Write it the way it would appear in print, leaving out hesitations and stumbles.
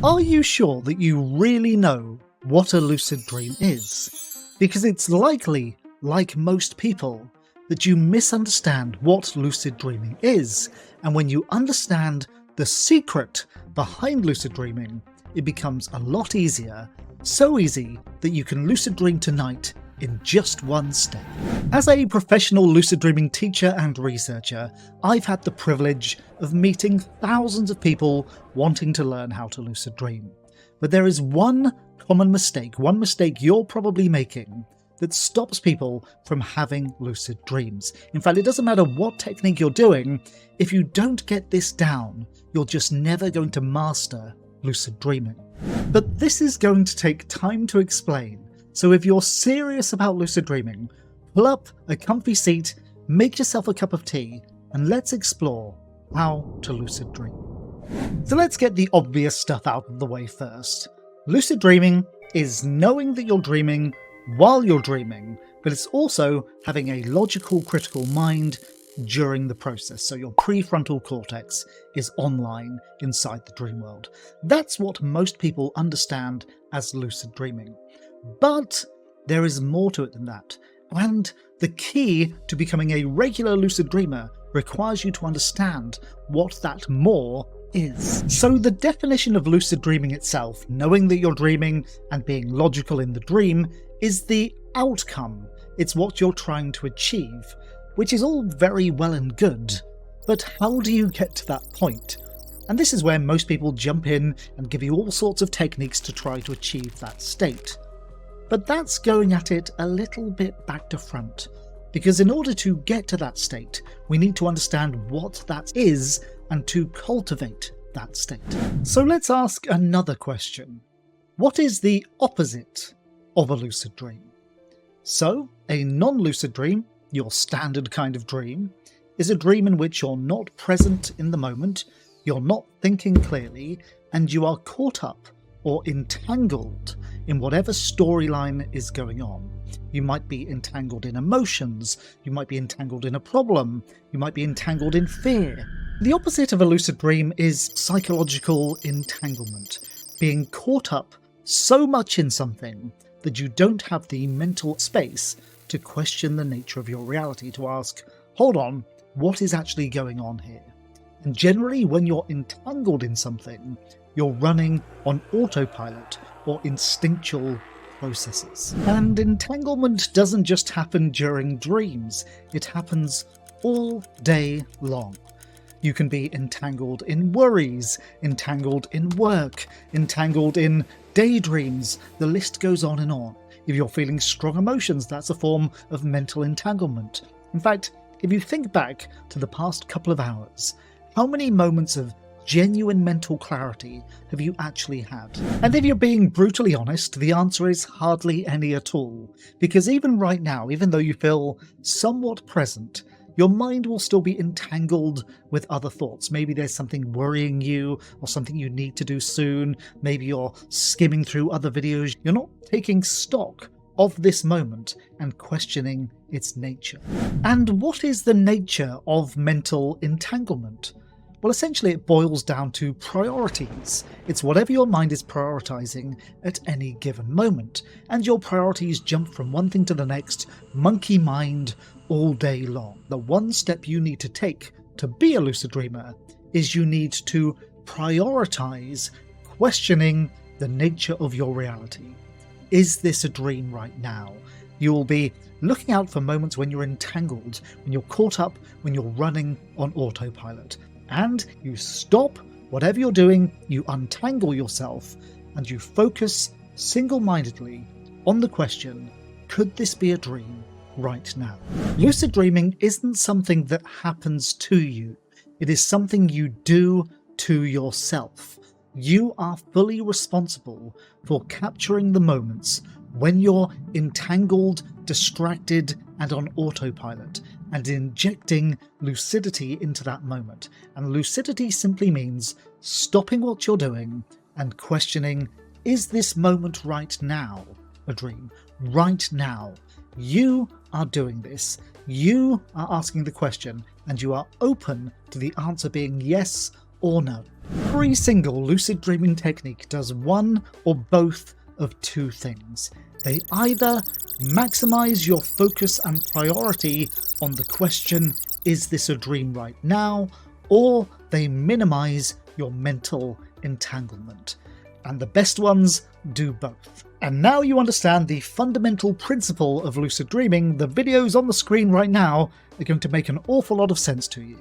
Are you sure that you really know what a lucid dream is? Because it's likely, like most people, that you misunderstand what lucid dreaming is, and when you understand the secret behind lucid dreaming, it becomes a lot easier, so easy that you can lucid dream tonight in just one step. As a professional lucid dreaming teacher and researcher, I've had the privilege of meeting thousands of people wanting to learn how to lucid dream. But there is one common mistake, one mistake you're probably making, that stops people from having lucid dreams. In fact, it doesn't matter what technique you're doing, if you don't get this down, you're just never going to master lucid dreaming. But this is going to take time to explain, so if you're serious about lucid dreaming, pull up a comfy seat, make yourself a cup of tea, and let's explore how to lucid dream. So let's get the obvious stuff out of the way first. Lucid dreaming is knowing that you're dreaming while you're dreaming, but it's also having a logical, critical mind during the process, so your prefrontal cortex is online inside the dream world. That's what most people understand as lucid dreaming. But there is more to it than that, and the key to becoming a regular lucid dreamer requires you to understand what that more is. So the definition of lucid dreaming itself, knowing that you're dreaming and being logical in the dream, is the outcome. It's what you're trying to achieve, which is all very well and good, but how do you get to that point? And this is where most people jump in and give you all sorts of techniques to try to achieve that state. But that's going at it a little bit back to front, because in order to get to that state, we need to understand what that is and to cultivate that state. So let's ask another question. What is the opposite of a lucid dream? So, a non-lucid dream, your standard kind of dream, is a dream in which you're not present in the moment, you're not thinking clearly, and you are caught up or entangled in whatever storyline is going on. You might be entangled in emotions, you might be entangled in a problem, you might be entangled in fear. The opposite of a lucid dream is psychological entanglement, being caught up so much in something that you don't have the mental space to question the nature of your reality, to ask, hold on, what is actually going on here? And generally, when you're entangled in something, you're running on autopilot or instinctual processes. And entanglement doesn't just happen during dreams, it happens all day long. You can be entangled in worries, entangled in work, entangled in daydreams, the list goes on and on. If you're feeling strong emotions, that's a form of mental entanglement. In fact, if you think back to the past couple of hours, how many moments of genuine mental clarity have you actually had? And if you're being brutally honest, the answer is hardly any at all. Because even right now, even though you feel somewhat present, your mind will still be entangled with other thoughts. Maybe there's something worrying you or something you need to do soon. Maybe you're skimming through other videos. You're not taking stock of this moment and questioning its nature. And what is the nature of mental entanglement? Well, essentially it boils down to priorities. It's whatever your mind is prioritizing at any given moment, and your priorities jump from one thing to the next, monkey mind, all day long. The one step you need to take to be a lucid dreamer is you need to prioritize questioning the nature of your reality. Is this a dream right now? You will be looking out for moments when you're entangled, when you're caught up, when you're running on autopilot. And you stop whatever you're doing, you untangle yourself, and you focus single-mindedly on the question, could this be a dream right now? Lucid dreaming isn't something that happens to you. It is something you do to yourself. You are fully responsible for capturing the moments when you're entangled, distracted, and on autopilot, and injecting lucidity into that moment. And lucidity simply means stopping what you're doing and questioning, is this moment right now a dream? Right now, you are doing this. You are asking the question, and you are open to the answer being yes or no. Every single lucid dreaming technique does one or both of two things. They either maximize your focus and priority on the question, is this a dream right now? Or they minimize your mental entanglement. And the best ones do both. And now you understand the fundamental principle of lucid dreaming, the videos on the screen right now are going to make an awful lot of sense to you.